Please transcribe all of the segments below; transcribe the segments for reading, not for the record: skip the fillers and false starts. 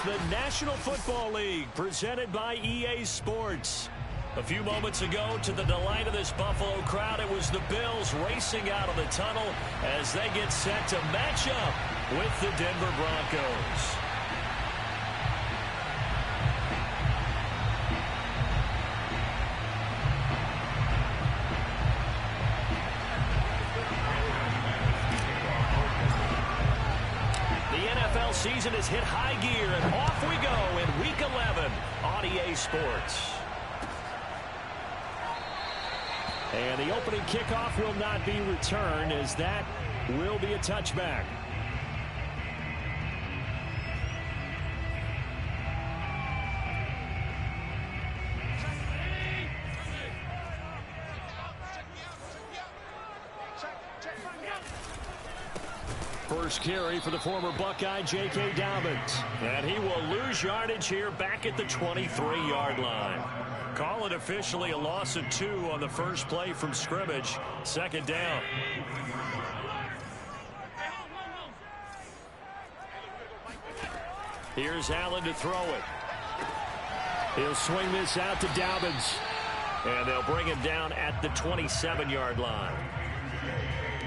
the National Football League, presented by EA Sports. A few moments ago, to the delight of this Buffalo crowd, it was the Bills racing out of the tunnel as they get set to match up with the Denver Broncos. Season has hit high gear, and off we go in Week 11 on EA Sports. And the opening kickoff will not be returned, as that will be a touchback. First carry for the former Buckeye, J.K. Dobbins. And he will lose yardage here back at the 23-yard line. Call it officially a loss of 2 on the first play from scrimmage. Second down. Here's Allen to throw it. He'll swing this out to Dobbins. And they'll bring him down at the 27-yard line.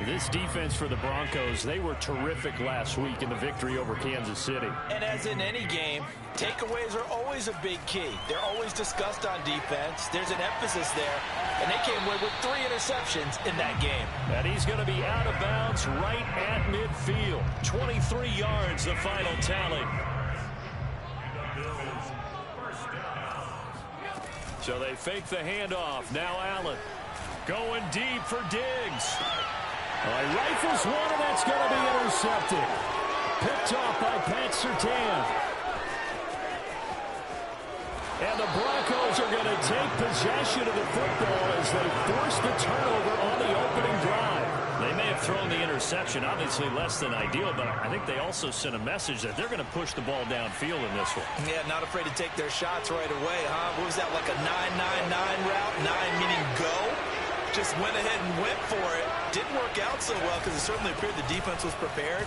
This defense for the Broncos, they were terrific last week in the victory over Kansas City. And as in any game, takeaways are always a big key. They're always discussed on defense. There's an emphasis there. And they came away with 3 interceptions in that game. And he's going to be out of bounds right at midfield. 23 yards, the final tally. So they fake the handoff. Now Allen going deep for Diggs. He rifles one, and that's going to be intercepted. Picked off by Pat Surtain. And the Broncos are going to take possession of the football as they force the turnover on the opening drive. They may have thrown the interception, obviously less than ideal, but I think they also sent a message that they're going to push the ball downfield in this one. Yeah, not afraid to take their shots right away, huh? What was that, like a 9-9-9 route? 9 meaning go? Just went ahead and went for it. Didn't work out so well because it certainly appeared the defense was prepared.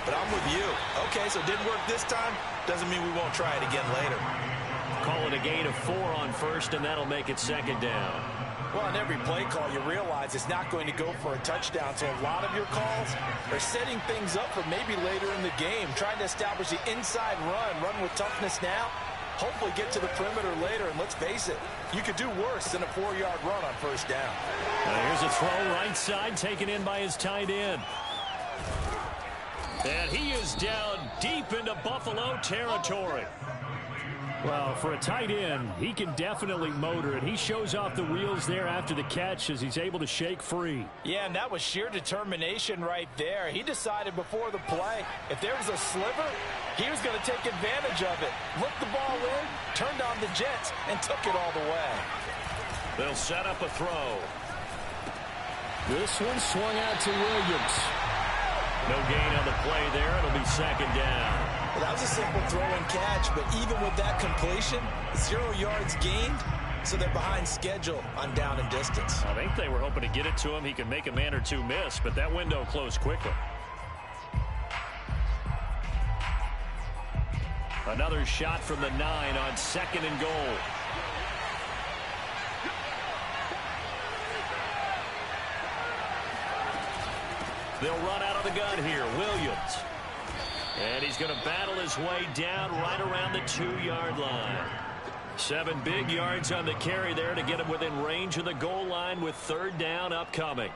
But I'm with you. Okay, so it didn't work this time. Doesn't mean we won't try it again later. Call it a gain of 4 on first, and that'll make it second down. Well, on every play call, you realize it's not going to go for a touchdown. So a lot of your calls are setting things up for maybe later in the game, trying to establish the inside run with toughness now. Hopefully get to the perimeter later, and let's face it, you could do worse than a 4-yard run on first down. Here's a throw right side, taken in by his tight end. And he is down deep into Buffalo territory. Well, for a tight end, he can definitely motor it. He shows off the wheels there after the catch as he's able to shake free. Yeah, and that was sheer determination right there. He decided before the play, if there was a sliver, he was going to take advantage of it. Looked the ball in, turned on the jets, and took it all the way. They'll set up a throw. This one swung out to Williams. No gain on the play there. It'll be second down. Well, that was a simple throw and catch, but even with that completion, 0 yards gained, so they're behind schedule on down and distance. I think they were hoping to get it to him. He could make a man or two miss, but that window closed quickly. Another shot from the 9 on second and goal. They'll run out of the gun here. Williams. And he's going to battle his way down right around the 2-yard line. 7 big yards on the carry there to get him within range of the goal line with third down upcoming.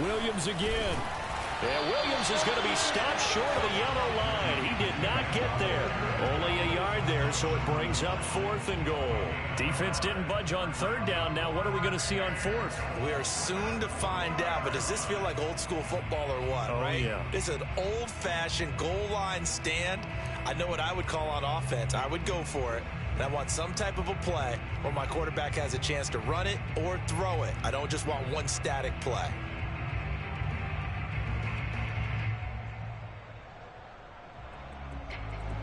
Williams again. And Williams is going to be stopped short of the yellow line. He did not get there. Only a yard there, so it brings up 4th and goal. Defense didn't budge on 3rd down. Now what are we going to see on 4th? We are soon to find out, but does this feel like old school football or what, right? Yeah. It's an old-fashioned goal line stand. I know what I would call on offense. I would go for it. And I want some type of a play where my quarterback has a chance to run it or throw it. I don't just want one static play.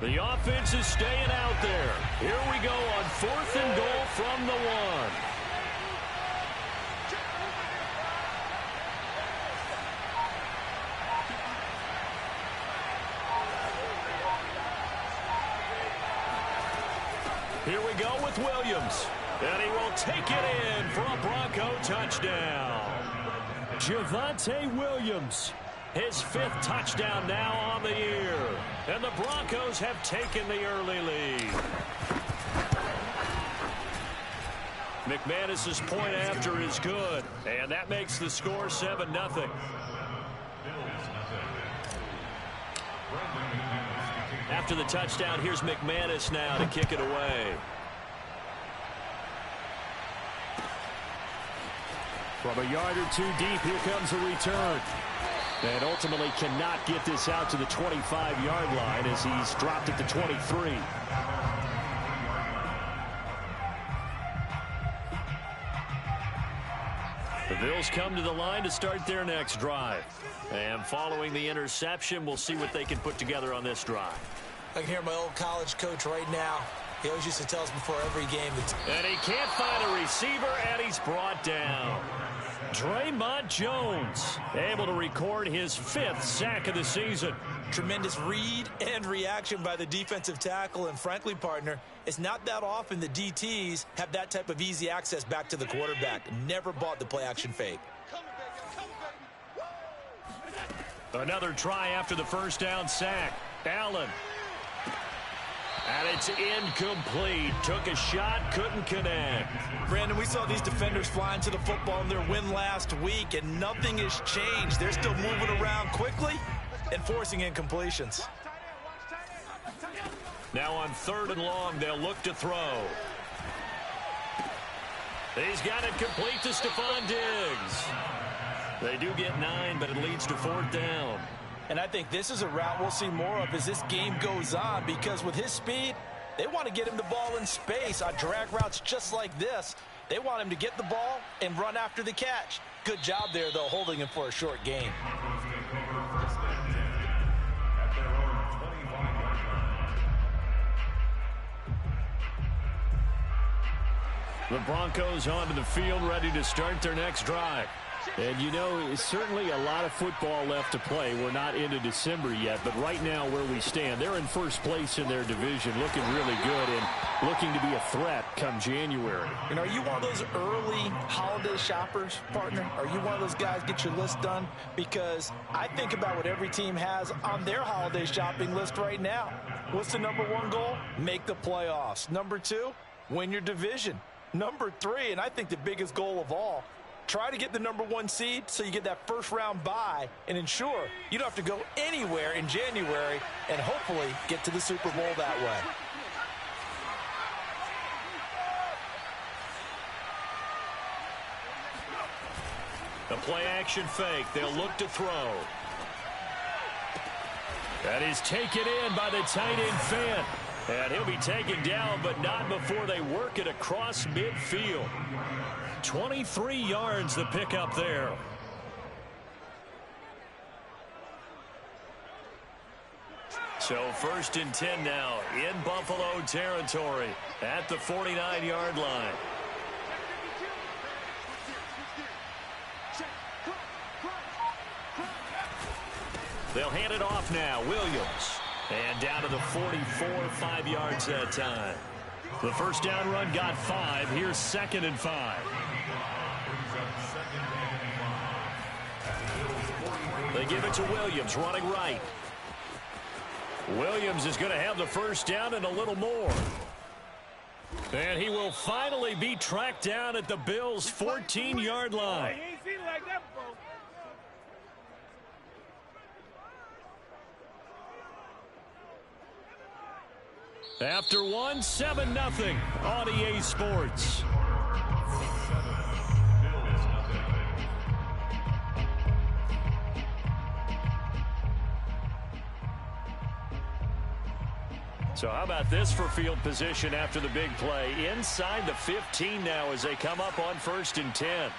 The offense is staying out there. Here we go on 4th and goal from the 1. Here we go with Williams. And he will take it in for a Bronco touchdown. Javonte Williams. His 5th touchdown now on the year. And the Broncos have taken the early lead. McManus's point after is good. And that makes the score 7-0. After the touchdown, here's McManus now to kick it away. From a yard or 2 deep, here comes a return. And ultimately cannot get this out to the 25-yard line as he's dropped at the 23. The Bills come to the line to start their next drive. And following the interception, we'll see what they can put together on this drive. I can hear my old college coach right now. He always used to tell us before every game. And he can't find a receiver, and he's brought down. Draymond Jones able to record his 5th sack of the season. Tremendous read and reaction by the defensive tackle, and frankly, partner, it's not that often the DTs have that type of easy access back to the quarterback. Never bought the play action fake. Another try after the 1st down sack. Allen. And it's incomplete. Took a shot, couldn't connect. Brandon, we saw these defenders flying to the football in their win last week, and nothing has changed. They're still moving around quickly and forcing incompletions. Now on 3rd and long, they'll look to throw. He's got it complete to Stephon Diggs. They do get 9, but it leads to 4th down. And I think this is a route we'll see more of as this game goes on, because with his speed, they want to get him the ball in space on drag routes just like this. They want him to get the ball and run after the catch. Good job there, though, holding him for a short gain. The Broncos onto the field, ready to start their next drive. And, you know, certainly a lot of football left to play. We're not into December yet, but right now where we stand, they're in 1st place in their division, looking really good and looking to be a threat come January. You know, are you one of those early holiday shoppers, partner? Are you one of those guys get your list done? Because I think about what every team has on their holiday shopping list right now. What's the number 1 goal? Make the playoffs. Number 2, win your division. Number 3, and I think the biggest goal of all, try to get the number 1 seed so you get that 1st round bye and ensure you don't have to go anywhere in January and hopefully get to the Super Bowl that way. The play action fake. They'll look to throw. That is taken in by the tight end Fant. And he'll be taken down, but not before they work it across midfield. 23 yards the pickup there. So 1st and 10 now in Buffalo territory at the 49-yard line. They'll hand it off now. Williams. And down to the 44, 5 yards that time. The 1st down run got 5. Here's 2nd and 5. They give it to Williams, running right. Williams is going to have the 1st down and a little more. And he will finally be tracked down at the Bills' 14-yard line. After one, 7-0 on EA Sports. So how about this for field position after the big play? Inside the 15 now as they come up on 1st and 10.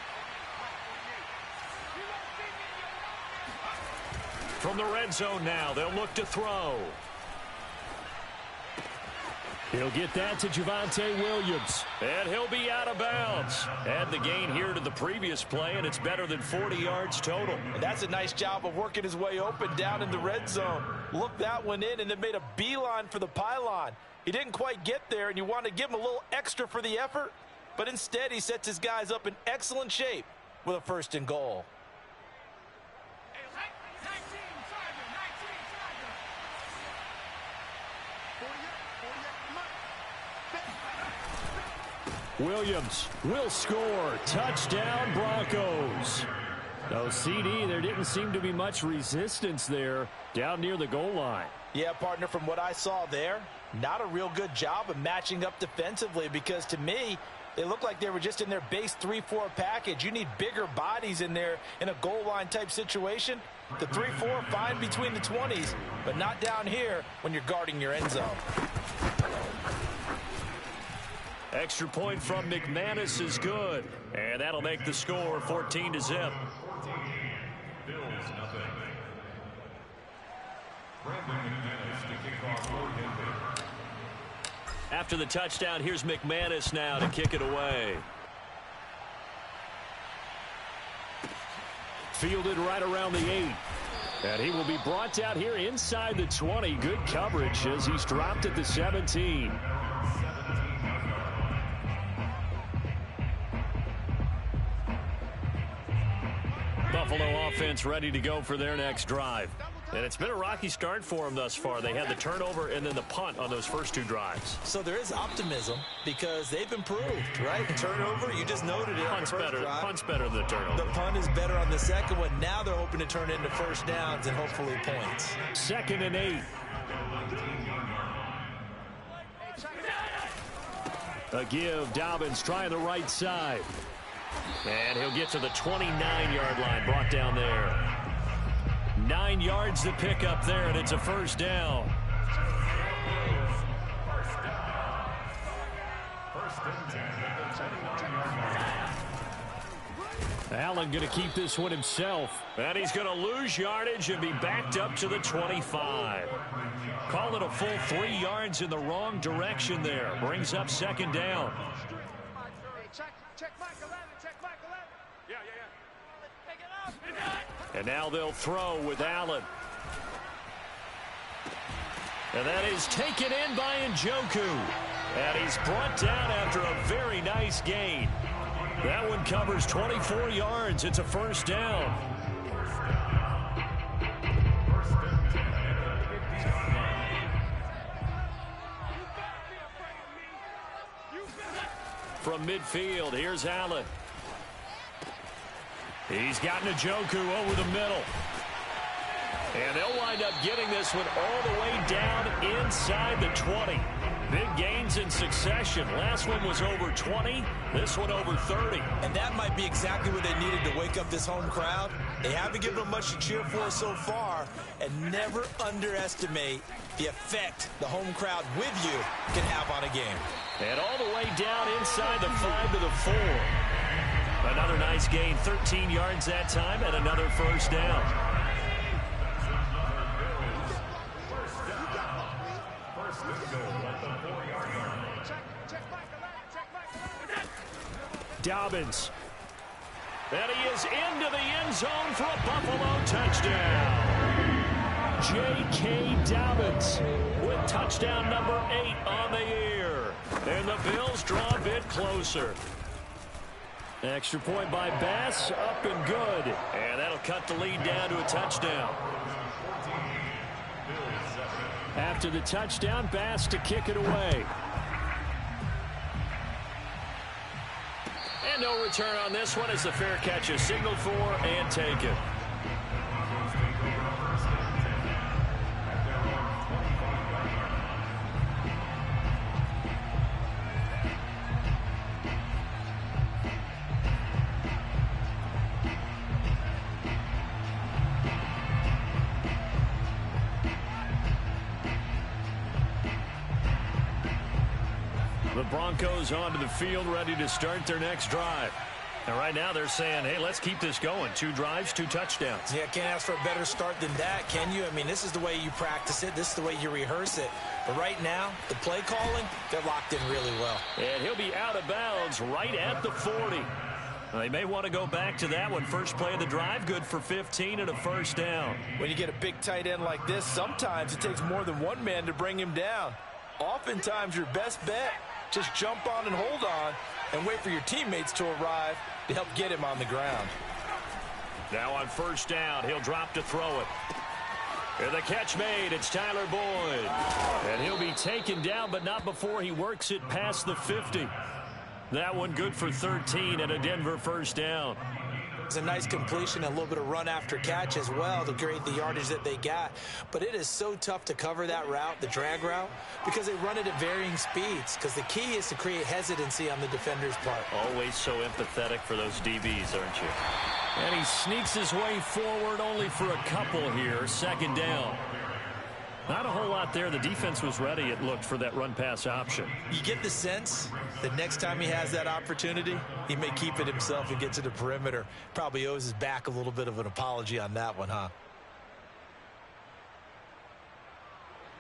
From the red zone now, they'll look to throw. He'll get that to Javonte Williams. And he'll be out of bounds. Add the gain here to the previous play, and it's better than 40 yards total. And that's a nice job of working his way open down in the red zone. Looked that one in and then made a beeline for the pylon. He didn't quite get there, and you want to give him a little extra for the effort. But instead, he sets his guys up in excellent shape with a 1st and goal. Williams will score. Touchdown, Broncos. No, CD, there didn't seem to be much resistance there down near the goal line. Yeah, partner, from what I saw there, not a real good job of matching up defensively because to me, they looked like they were just in their base 3-4 package. You need bigger bodies in there in a goal line type situation. The 3-4 fine between the 20s, but not down here when you're guarding your end zone. Extra point from McManus is good. And that'll make the score 14-0. After the touchdown, here's McManus now to kick it away. Fielded right around the 8. And he will be brought down here inside the 20. Good coverage as he's dropped at the 17. Buffalo offense ready to go for their next drive. And it's been a rocky start for them thus far. They had the turnover and then the punt on those first 2 drives. So there is optimism because they've improved, right? Turnover, you just noted it. Punt's better than the turnover. The punt is better on the second one. Now they're hoping to turn it into 1st downs and hopefully points. 2nd and 8. A give. Dobbins trying the right side. And he'll get to the 29-yard line, brought down there. 9 yards to pick up there, and it's a 1st down. Allen going to keep this one himself. And he's going to lose yardage and be backed up to the 25. Call it a full 3 yards in the wrong direction there. Brings up 2nd down. And now they'll throw with Allen. And that is taken in by Njoku. And he's brought down after a very nice gain. That one covers 24 yards. It's a 1st down. From midfield, here's Allen. He's got Njoku over the middle. And they'll wind up getting this one all the way down inside the 20. Big gains in succession. Last one was over 20. This one over 30. And that might be exactly what they needed to wake up this home crowd. They haven't given them much to cheer for so far. And never underestimate the effect the home crowd with you can have on a game. And all the way down inside the 5 to the 4. Another nice gain, 13 yards that time, and another 1st down. Dobbins. And he is into the end zone for a Buffalo touchdown. J.K. Dobbins with touchdown number 8 on the year. And the Bills draw a bit closer. Extra point by Bass, up and good. And that'll cut the lead down to a touchdown. After the touchdown, Bass to kick it away. And no return on this one as the fair catch is signaled for and taken. Broncos onto the field, ready to start their next drive. And right now they're saying, hey, let's keep this going. 2 drives, 2 touchdowns. Yeah, can't ask for a better start than that, can you? I mean, this is the way you practice it. This is the way you rehearse it. But right now, the play calling, they're locked in really well. And he'll be out of bounds right at the 40. They may want to go back to that one. First play of the drive, good for 15 and a first down. When you get a big tight end like this, sometimes it takes more than one man to bring him down. Oftentimes, your best bet, just jump on and hold on and wait for your teammates to arrive to help get him on the ground. Now on first down, he'll drop to throw it. And the catch made, it's Tyler Boyd. And he'll be taken down, but not before he works it past the 50. That one good for 13 and a Denver first down. It's a nice completion, a little bit of run after catch as well to create the yardage that they got. But it is so tough to cover that route, the drag route, because they run it at varying speeds. Because the key is to create hesitancy on the defender's part. Always so empathetic for those DBs, aren't you? And he sneaks his way forward only for a couple here. Second down. Not a whole lot there. The defense was ready, it looked, for that run-pass option. You get the sense that next time he has that opportunity, he may keep it himself and get to the perimeter. Probably owes his back a little bit of an apology on that one, huh?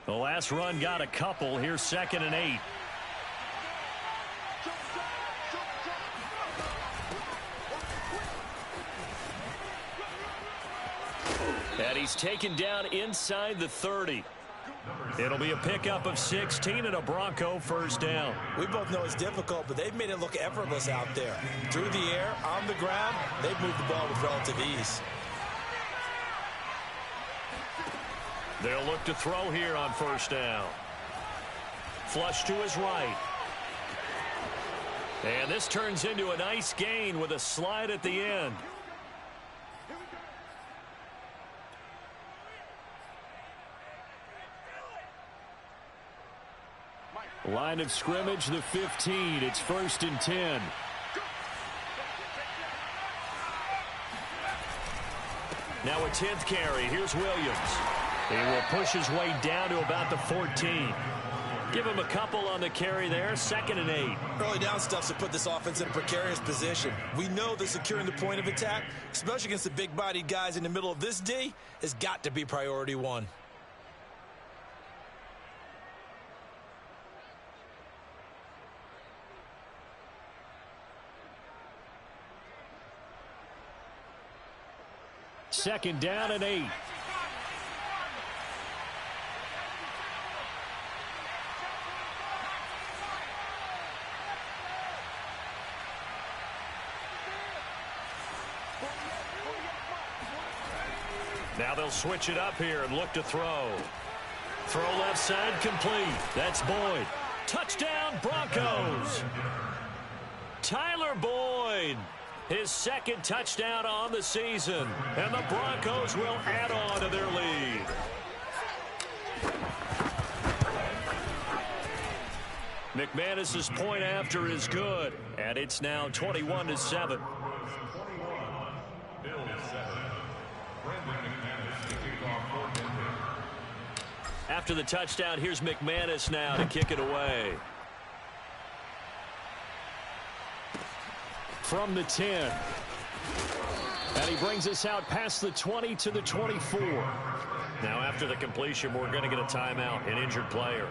The last run got a couple. Here's 2nd and 8. And he's taken down inside the 30. It'll be a pickup of 16 and a Bronco first down. We both know it's difficult, but they've made it look effortless out there. Through the air, on the ground, they've moved the ball with relative ease. They'll look to throw here on first down. Flush to his right. And this turns into a nice gain with a slide at the end. Line of scrimmage, the 15. It's 1st and 10. Now a 10th carry. Here's Williams. He will push his way down to about the 14. Give him a couple on the carry there. 2nd and 8. Early down stuff to put this offense in a precarious position. We know that securing the point of attack, especially against the big-bodied guys in the middle of this D, has got to be priority one. Second down and 8. Now they'll switch it up here and look to throw. Throw left side complete. That's Boyd. Touchdown Broncos. Tyler Boyd. His 2nd touchdown on the season. And the Broncos will add on to their lead. McManus's point after is good. And it's now 21-7. After the touchdown, here's McManus now to kick it away. From the 10. And he brings us out past the 20 to the 24. Now after the completion, we're going to get a timeout, an injured player.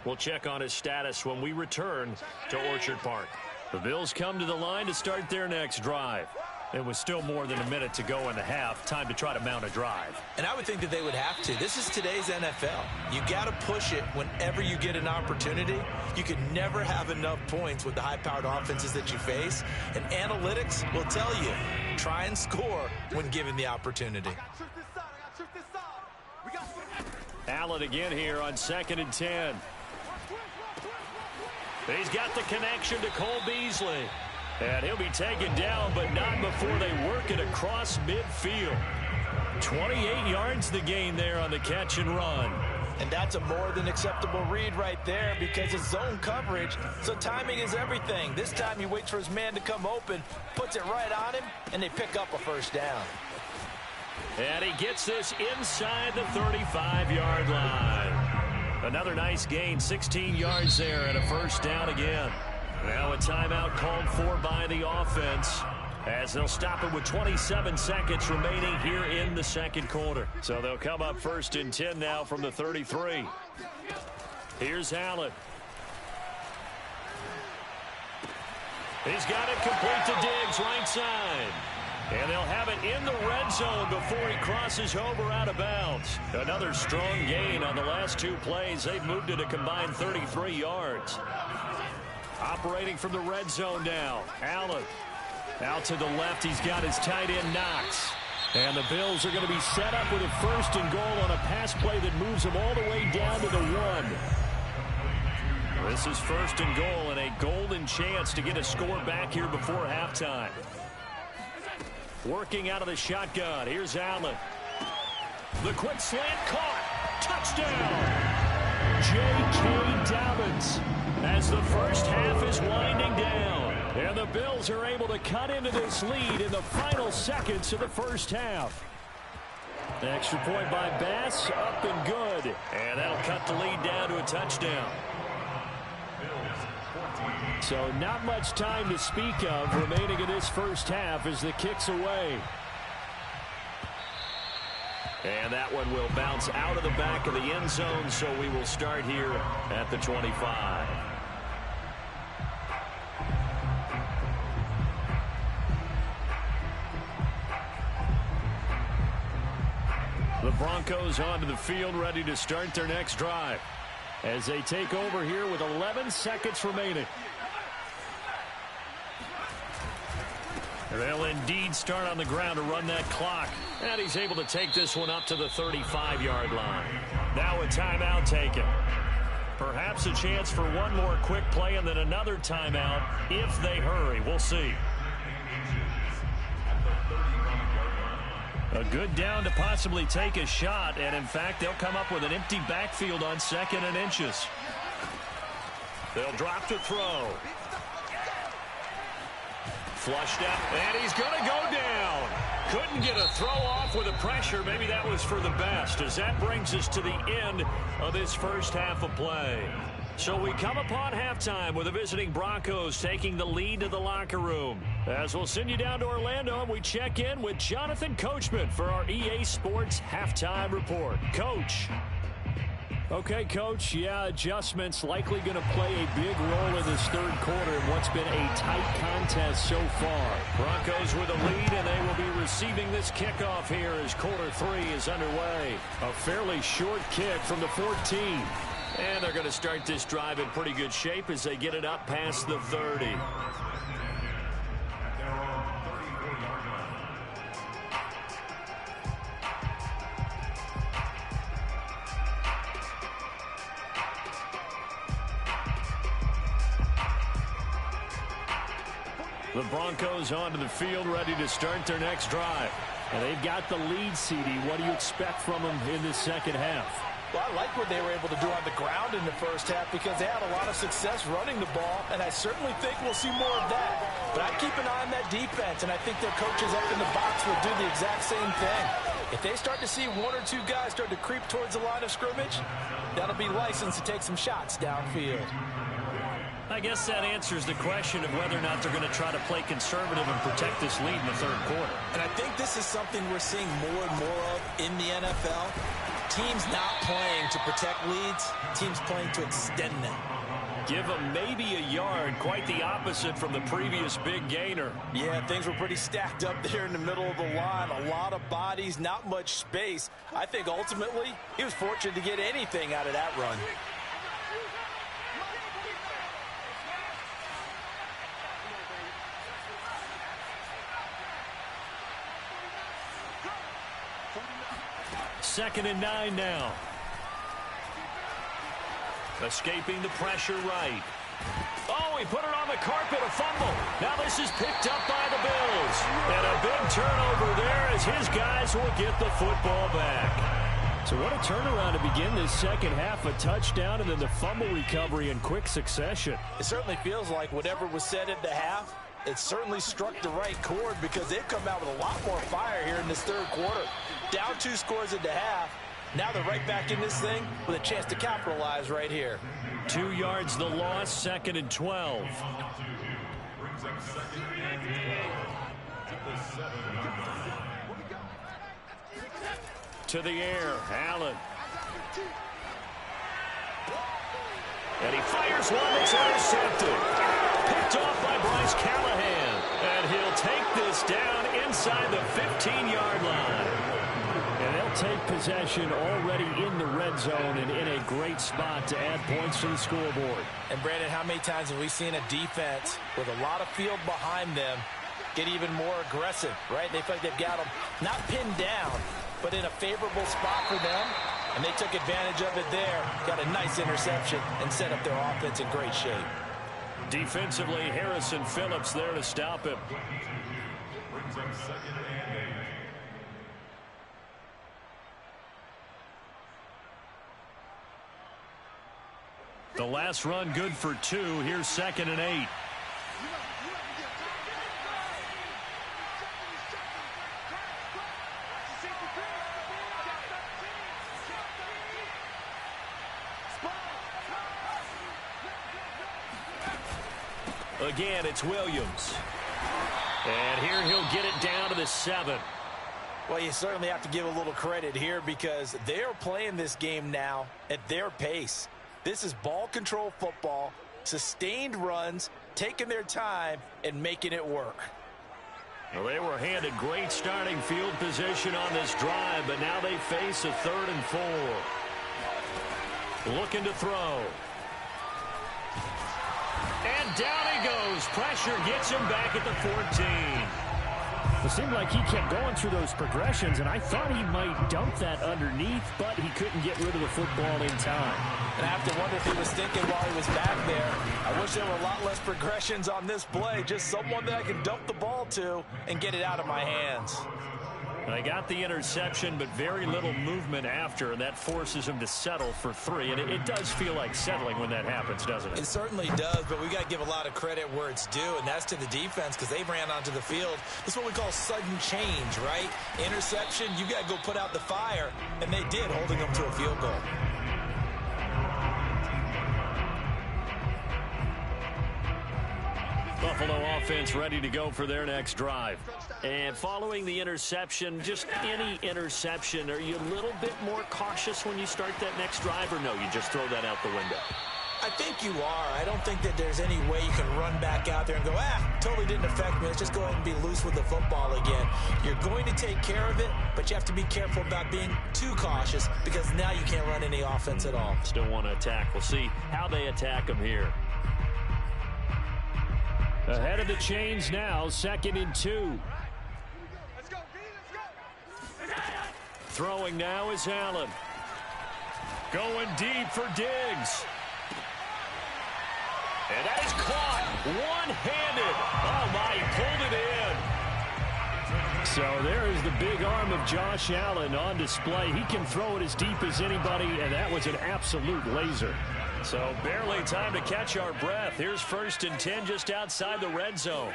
We'll check on his status when we return to Orchard Park. The Bills come to the line to start their next drive. It was still more than a minute to go in the half. Time to try to mount a drive. And I would think that they would have to. This is today's NFL. You got to push it whenever you get an opportunity. You can never have enough points with the high-powered offenses that you face. And analytics will tell you, try and score when given the opportunity. Allen again here on 2nd and 10. He's got the connection to Cole Beasley. And he'll be taken down, but not before they work it across midfield. 28 yards the gain there on the catch and run. And that's a more than acceptable read right there because it's zone coverage, so timing is everything. This time he waits for his man to come open, puts it right on him, and they pick up a first down. And he gets this inside the 35-yard line. Another nice gain, 16 yards there and a first down again. Now a timeout called for by the offense, as they'll stop it with 27 seconds remaining here in the second quarter. So they'll come up 1st and 10 now from the 33. Here's Allen. He's got it complete to Diggs, right side. And they'll have it in the red zone before he crosses over out of bounds. Another strong gain on the last 2 plays. They've moved it a combined 33 yards. Operating from the red zone now. Allen. Out to the left, he's got his tight end Knox. And the Bills are going to be set up with a 1st and goal on a pass play that moves them all the way down to the 1. This is 1st and goal and a golden chance to get a score back here before halftime. Working out of the shotgun. Here's Allen. The quick slant caught. Touchdown. J.K. Dobbins as the first half is winding down. And the Bills are able to cut into this lead in the final seconds of the first half. The extra point by Bass, up and good. And that'll cut the lead down to a touchdown. So not much time to speak of remaining in this first half as the kick's away. And that one will bounce out of the back of the end zone, so we will start here at the 25. The Broncos onto the field, ready to start their next drive as they take over here with 11 seconds remaining. They'll indeed start on the ground to run that clock. And he's able to take this one up to the 35-yard line. Now a timeout taken. Perhaps a chance for one more quick play and then another timeout if they hurry. We'll see. A good down to possibly take a shot. And, in fact, they'll come up with an empty backfield on 2nd and inches. They'll drop to throw. Flushed out, and he's going to go down. Couldn't get a throw off with the pressure. Maybe that was for the best, as that brings us to the end of this first half of play. So we come upon halftime with the visiting Broncos taking the lead to the locker room. As we'll send you down to Orlando, and we check in with Jonathan Coachman for our EA Sports Halftime Report. Coach. Okay, Coach, yeah, adjustments likely going to play a big role in this third quarter in what's been a tight contest so far. Broncos with a lead, and they will be receiving this kickoff here as quarter 3 is underway. A fairly short kick from the 14. And they're going to start this drive in pretty good shape as they get it up past the 30. The Broncos onto the field, ready to start their next drive. And they've got the lead, CD. What do you expect from them in this second half? Well, I like what they were able to do on the ground in the first half because they had a lot of success running the ball, and I certainly think we'll see more of that. But I'd keep an eye on that defense, and I think their coaches up in the box will do the exact same thing. If they start to see 1 or 2 guys start to creep towards the line of scrimmage, that'll be licensed to take some shots downfield. I guess that answers the question of whether or not they're going to try to play conservative and protect this lead in the third quarter. And I think this is something we're seeing more and more of in the NFL. Teams not playing to protect leads, teams playing to extend them. Give them maybe a yard, quite the opposite from the previous big gainer. Yeah, things were pretty stacked up there in the middle of the line. A lot of bodies, not much space. I think ultimately he was fortunate to get anything out of that run. Second and 9 now. Escaping the pressure right. Oh, he put it on the carpet, a fumble. Now this is picked up by the Bills. And a big turnover there as his guys will get the football back. So what a turnaround to begin this second half. A touchdown and then the fumble recovery in quick succession. It certainly feels like whatever was said at the half, it certainly struck the right chord because they've come out with a lot more fire here in this third quarter. Down 2 scores at the half, Now they're right back in this thing with a chance to capitalize right here. 2 yards the loss, 2nd and 12. To the air, Allen. And he fires one that's intercepted. Picked off by Bryce Callahan. And he'll take this down inside the 15-yard line. And they'll take possession already in the red zone and in a great spot to add points to the scoreboard. And, Brandon, how many times have we seen a defense with a lot of field behind them get even more aggressive, right? They feel like they've got them not pinned down, but in a favorable spot for them. And they took advantage of it there. Got a nice interception and set up their offense in great shape. Defensively, Harrison Phillips there to stop him. The last run good for 2. Here's 2nd and 8. Again, it's Williams. And here he'll get it down to the 7. Well, you certainly have to give a little credit here because they're playing this game now at their pace. This is ball control football, sustained runs, taking their time, and making it work. Well, they were handed great starting field position on this drive, but now they face a 3rd and 4. Looking to throw. And down he goes. Pressure gets him back at the 14. It seemed like he kept going through those progressions, and I thought he might dump that underneath, but he couldn't get rid of the football in time. And I have to wonder if he was thinking while he was back there, I wish there were a lot less progressions on this play, just someone that I can dump the ball to and get it out of my hands. They got the interception, but very little movement after, and that forces him to settle for 3. And it does feel like settling when that happens, doesn't it? It certainly does, but we got to give a lot of credit where it's due, and that's to the defense because they ran onto the field. This is what we call sudden change, right? Interception, you got to go put out the fire, and they did, holding them to a field goal. Buffalo offense ready to go for their next drive. And following the interception, just any interception, are you a little bit more cautious when you start that next drive, or no, you just throw that out the window? I think you are. I don't think that there's any way you can run back out there and go, totally didn't affect me. Let's just go ahead and be loose with the football again. You're going to take care of it, but you have to be careful about being too cautious because now you can't run any offense at all. Still want to attack. We'll see how they attack them here. Ahead of the chains now, 2nd and 2. Let's go, Throwing now is Allen. Going deep for Diggs. And that is caught one-handed. Oh, my, he pulled it in. So there is the big arm of Josh Allen on display. He can throw it as deep as anybody, and that was an absolute laser. So barely time to catch our breath. Here's 1st and 10 just outside the red zone.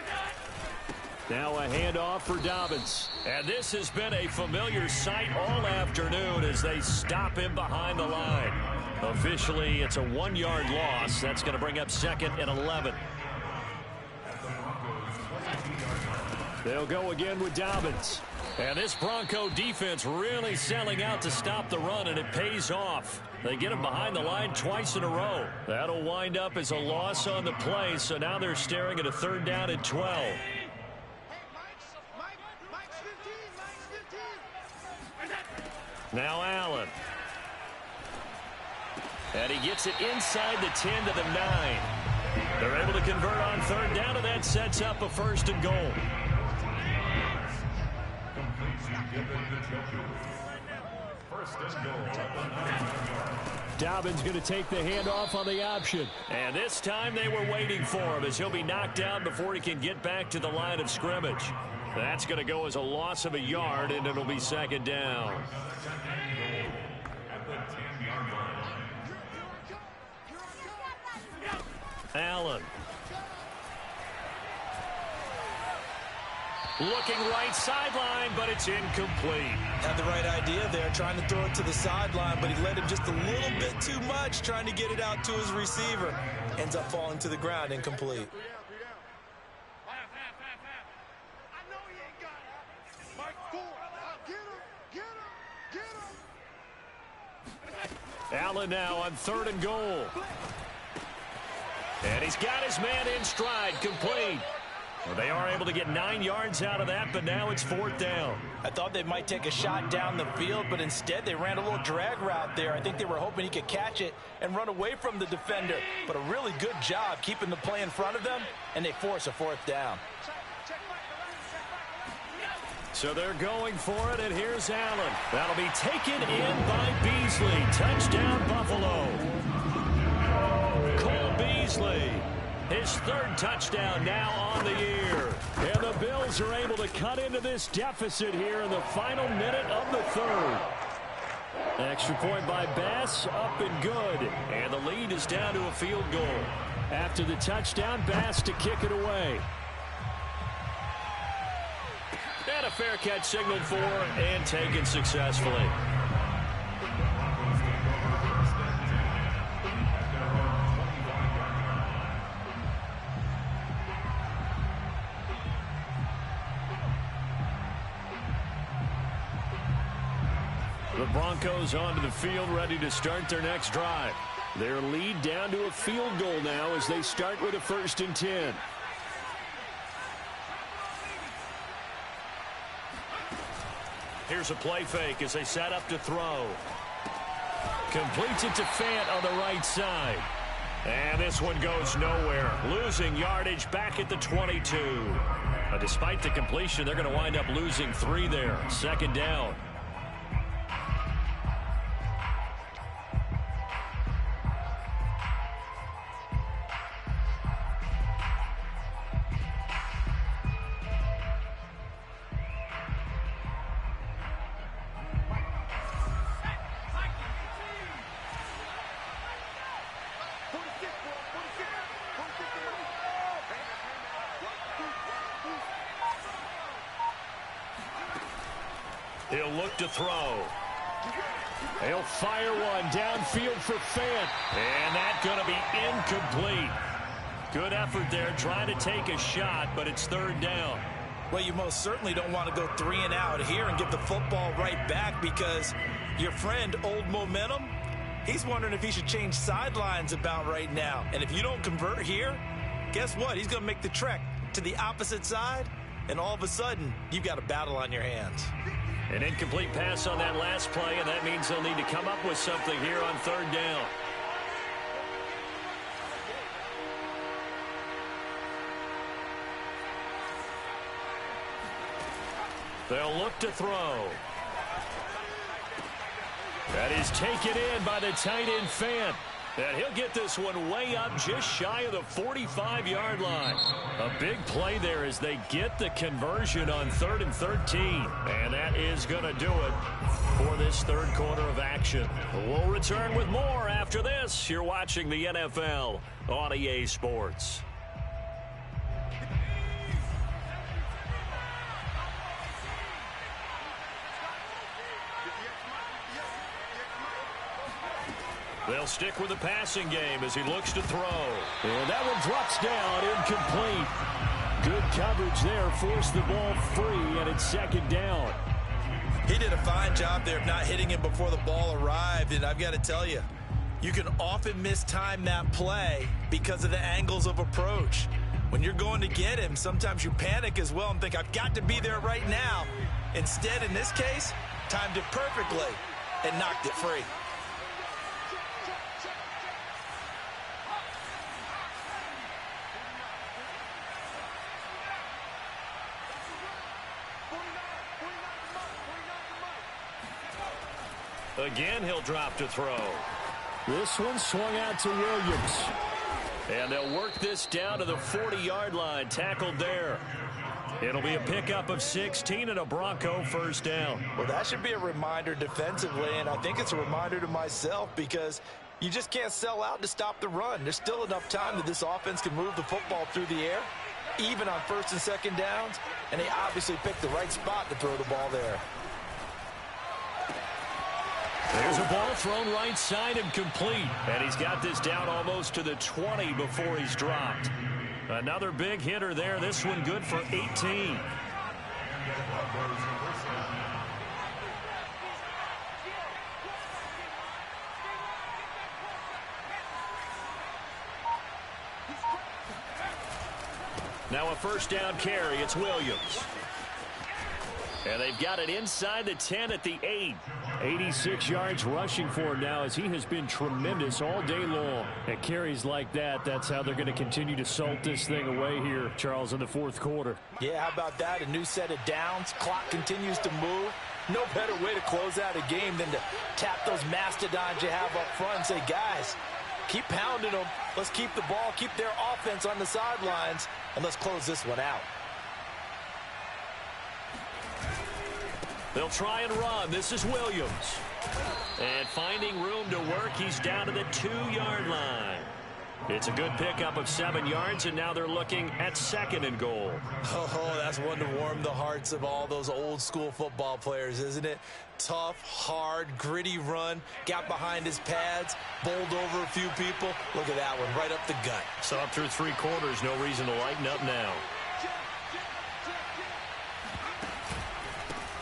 Now a handoff for Dobbins. And this has been a familiar sight all afternoon as they stop him behind the line. Officially, it's a 1-yard loss. That's going to bring up 2nd and 11. They'll go again with Dobbins. And this Bronco defense really selling out to stop the run, and it pays off. They get him behind the line twice in a row. That'll wind up as a loss on the play, so now they're staring at a 3rd down and 12. Now Allen. And he gets it inside the 10 to the 9. They're able to convert on 3rd down, and that sets up a 1st and goal. Dobbins going to take the handoff on the option. And this time they were waiting for him as he'll be knocked down before he can get back to the line of scrimmage. That's going to go as a loss of a yard, and it'll be 2nd down. Allen. Looking right sideline, but it's incomplete. Had the right idea there, trying to throw it to the sideline, but he led him just a little bit too much, trying to get it out to his receiver. Ends up falling to the ground, incomplete. Allen now on 3rd and goal. And he's got his man in stride, complete. Well, they are able to get 9 yards out of that, but now it's 4th down. I thought they might take a shot down the field, but instead they ran a little drag route there. I think they were hoping he could catch it and run away from the defender. But a really good job keeping the play in front of them, and they force a 4th down. So they're going for it, and here's Allen. That'll be taken in by Beasley. Touchdown, Buffalo. Cole Beasley, his 3rd touchdown now on the year. And the Bills are able to cut into this deficit here in the final minute of the 3rd. Extra point by Bass, up and good. And the lead is down to a field goal. After the touchdown, Bass to kick it away. And a fair catch signaled for and taken successfully. The Broncos onto the field, ready to start their next drive. Their lead down to a field goal now as they start with a 1st and 10. Here's a play fake as they set up to throw. Completes it to Fant on the right side. And this one goes nowhere. Losing yardage back at the 22. Despite the completion, they're going to wind up losing 3 there. 2nd down. He'll look to throw. He'll fire one downfield for Fant. And that's going to be incomplete. Good effort there trying to take a shot, but it's 3rd down. Well, you most certainly don't want to go 3 and out here and give the football right back because your friend, Old Momentum, he's wondering if he should change sidelines about right now. And if you don't convert here, guess what? He's going to make the trek to the opposite side, and all of a sudden, you've got a battle on your hands. An incomplete pass on that last play, and that means they'll need to come up with something here on 3rd down. They'll look to throw. That is taken in by the tight end Fant. And he'll get this one way up just shy of the 45-yard line. A big play there as they get the conversion on 3rd and 13. And that is going to do it for this 3rd quarter of action. We'll return with more after this. You're watching the NFL on EA Sports. They'll stick with the passing game as he looks to throw. And that one drops down, incomplete. Good coverage there, forced the ball free, and it's 2nd down. He did a fine job there of not hitting him before the ball arrived, and I've got to tell you, you can often mistime that play because of the angles of approach. When you're going to get him, sometimes you panic as well and think, I've got to be there right now. Instead, in this case, timed it perfectly and knocked it free. Again, he'll drop to throw. This one swung out to Williams. And they'll work this down to the 40-yard line, tackled there. It'll be a pickup of 16 and a Bronco 1st down. Well, that should be a reminder defensively, and I think it's a reminder to myself because you just can't sell out to stop the run. There's still enough time that this offense can move the football through the air. even on first and second downs, and they obviously picked the right spot to throw the ball there. There's a ball thrown right side and complete. And he's got this down almost to the 20 before he's dropped. Another big hitter there. This one good for 18. Now a first down carry. It's Williams. And they've got it inside the 10 at the 8. 86 yards rushing for him now, as he has been tremendous all day long. At carries like that, that's how they're going to continue to salt this thing away here, Charles, in the fourth quarter. Yeah, how about that? A new set of downs. Clock continues to move. No better way to close out a game than to tap those mastodons you have up front and say, guys, keep pounding them. Let's keep the ball, keep their offense on the sidelines, and let's close this one out. They'll try and run. This is Williams. And finding room to work, he's down to the 2-yard line. It's a good pickup of 7 yards, and now they're looking at second and goal. Oh, that's one to warm the hearts of all those old-school football players, isn't it? Tough, hard, gritty run, got behind his pads, bowled over a few people. Look at that one, right up the gut. So up through 3 quarters, no reason to lighten up now.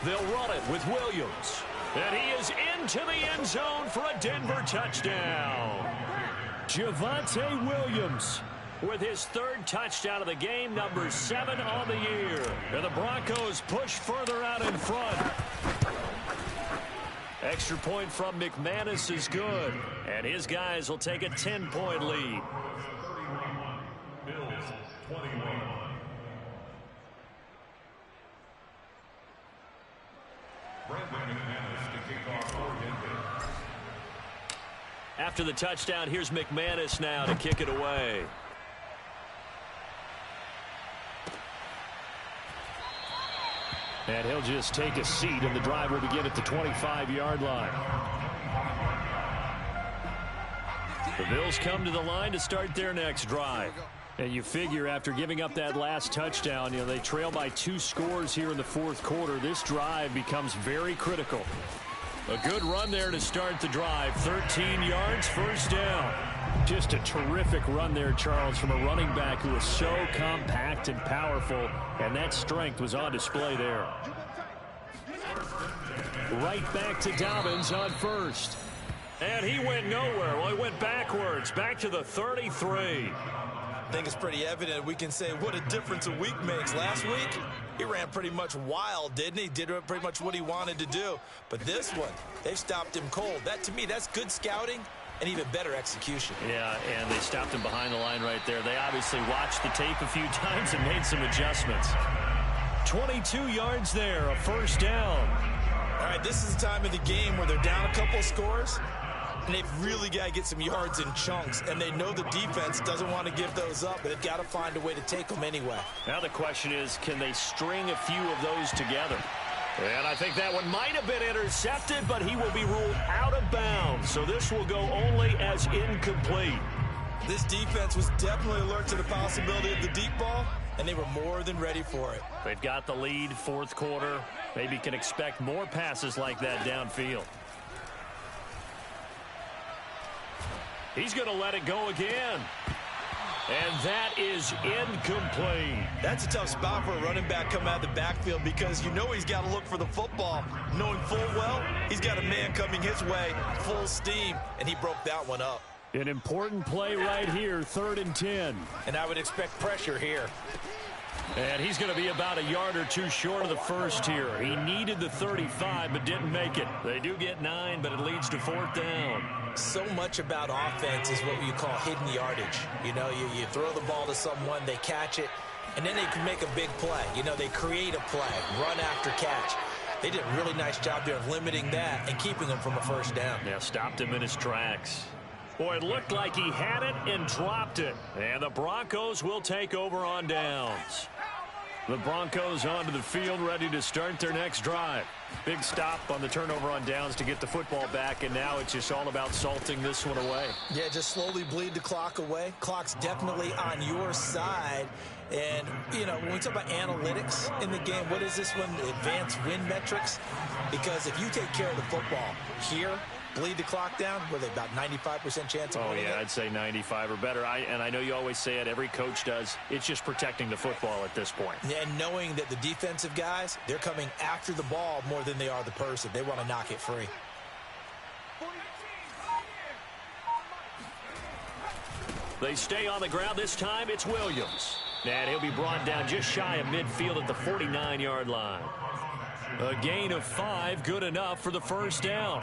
They'll run it with Williams. And he is into the end zone for a Denver touchdown. Javonte Williams with his 3rd touchdown of the game, number 7 on the year. And the Broncos push further out in front. Extra point from McManus is good. And his guys will take a 10-point lead. Bills 21. After the touchdown, here's McManus now to kick it away. And he'll just take a seat, and the drive will begin at the 25-yard line. The Bills come to the line to start their next drive. And you figure after giving up that last touchdown, they trail by 2 scores here in the fourth quarter. This drive becomes very critical. A good run there to start the drive. 13 yards, first down. Just a terrific run there, Charles, from a running back who is so compact and powerful, and that strength was on display there. Right back to Dobbins on first. And he went nowhere. Well, he went backwards, back to the 33. I think it's pretty evident we can say what a difference a week makes. Last week, he ran pretty much wild, didn't he? Did pretty much what he wanted to do. But this one, they stopped him cold. That, to me, that's good scouting and even better execution. Yeah, and they stopped him behind the line right there. They obviously watched the tape a few times and made some adjustments. 22 yards there, a first down. All right, this is the time of the game where they're down a couple of scores, and they've really got to get some yards in chunks, and they know the defense doesn't want to give those up, but they've got to find a way to take them anyway. Now the question is, can they string a few of those together? And I think that one might have been intercepted, but he will be ruled out of bounds, so this will go only as incomplete. This defense was definitely alert to the possibility of the deep ball, and they were more than ready for it. They've got the lead, fourth quarter. Maybe can expect more passes like that downfield. He's going to let it go again. And that is incomplete. That's a tough spot for a running back coming out of the backfield because you know he's got to look for the football, knowing full well he's got a man coming his way, full steam, and he broke that one up. An important play right here, 3rd and 10. And I would expect pressure here. And he's going to be about a yard or two short of the first here. He needed the 35 but didn't make it. They do get 9, but it leads to 4th down. So much about offense is what you call hidden yardage. You know, you throw the ball to someone, they catch it, and then they can make a big play. You know, they create a play, run after catch. They did a really nice job there of limiting that and keeping him from a first down. Yeah, stopped him in his tracks. Boy, it looked like he had it and dropped it. And the Broncos will take over on downs. The Broncos onto the field, ready to start their next drive. Big stop on the turnover on downs to get the football back, and now it's just all about salting this one away. Yeah, just slowly bleed the clock away. Clock's definitely on your side. And, you know, when we talk about analytics in the game, what is this one? Advanced win metrics? Because if you take care of the football here, bleed the clock down, were they about 95% chance of winning it? I'd say 95 or better. And I know you always say it, every coach does. It's just protecting the football at this point. Yeah, and knowing that the defensive guys, they're coming after the ball more than they are the person. They want to knock it free. They stay on the ground. This time it's Williams. And he'll be brought down just shy of midfield at the 49-yard line. A gain of 5, good enough for the first down.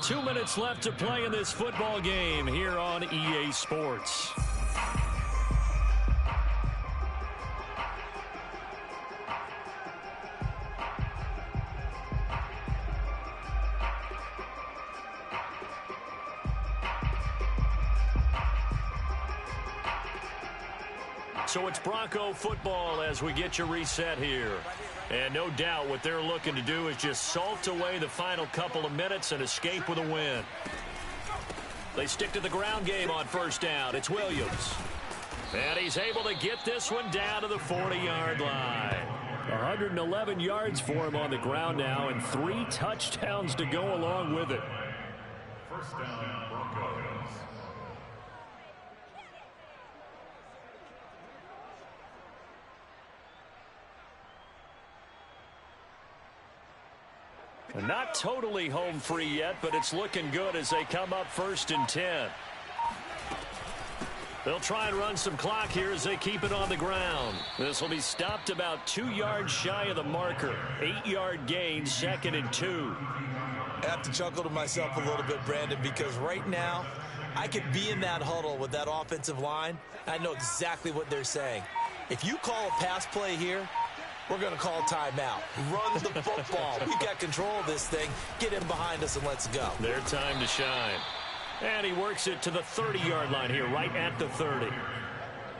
2 minutes left to play in this football game here on EA Sports. So it's Bronco football as we get you reset here. And no doubt what they're looking to do is just salt away the final couple of minutes and escape with a win. They stick to the ground game on first down. It's Williams. And he's able to get this one down to the 40-yard line. 111 yards for him on the ground now and 3 touchdowns to go along with it. First down, Broncos. Not totally home free yet, but it's looking good as they come up 1st and 10. They'll try and run some clock here as they keep it on the ground. This will be stopped about 2 yards shy of the marker. 8-yard gain, 2nd and 2. I have to chuckle to myself a little bit, Brandon, because right now I could be in that huddle with that offensive line. I know exactly what they're saying. If you call a pass play here, we're going to call timeout. Run the football. We got control of this thing. Get him behind us and let's go. Their time to shine. And he works it to the 30-yard line here, right at the 30.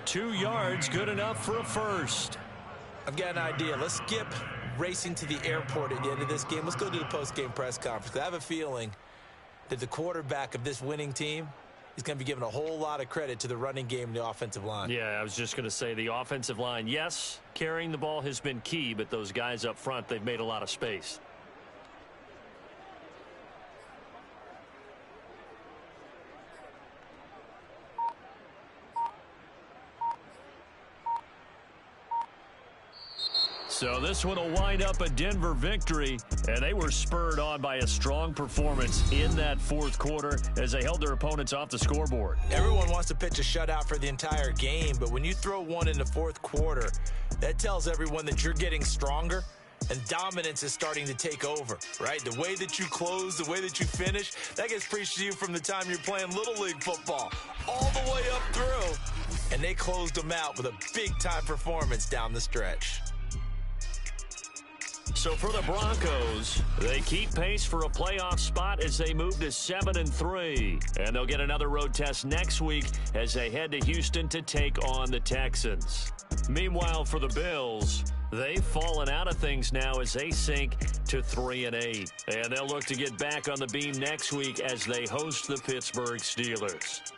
2 yards, good enough for a first. I've got an idea. Let's skip racing to the airport at the end of this game. Let's go to the post-game press conference. I have a feeling that the quarterback of this winning team is going to be given a whole lot of credit to the running game and the offensive line. Yeah, I was just going to say the offensive line, yes, carrying the ball has been key, but those guys up front, they've made a lot of space. So this one will wind up a Denver victory, and they were spurred on by a strong performance in that 4th quarter as they held their opponents off the scoreboard. Everyone wants to pitch a shutout for the entire game, but when you throw one in the 4th quarter, that tells everyone that you're getting stronger and dominance is starting to take over, right? The way that you close, the way that you finish, that gets preached to you from the time you're playing Little League football all the way up through, and they closed them out with a big-time performance down the stretch. So for the Broncos, they keep pace for a playoff spot as they move to 7-3. And they'll get another road test next week as they head to Houston to take on the Texans. Meanwhile, for the Bills, they've fallen out of things now as they sink to 3-8. And they'll look to get back on the beam next week as they host the Pittsburgh Steelers.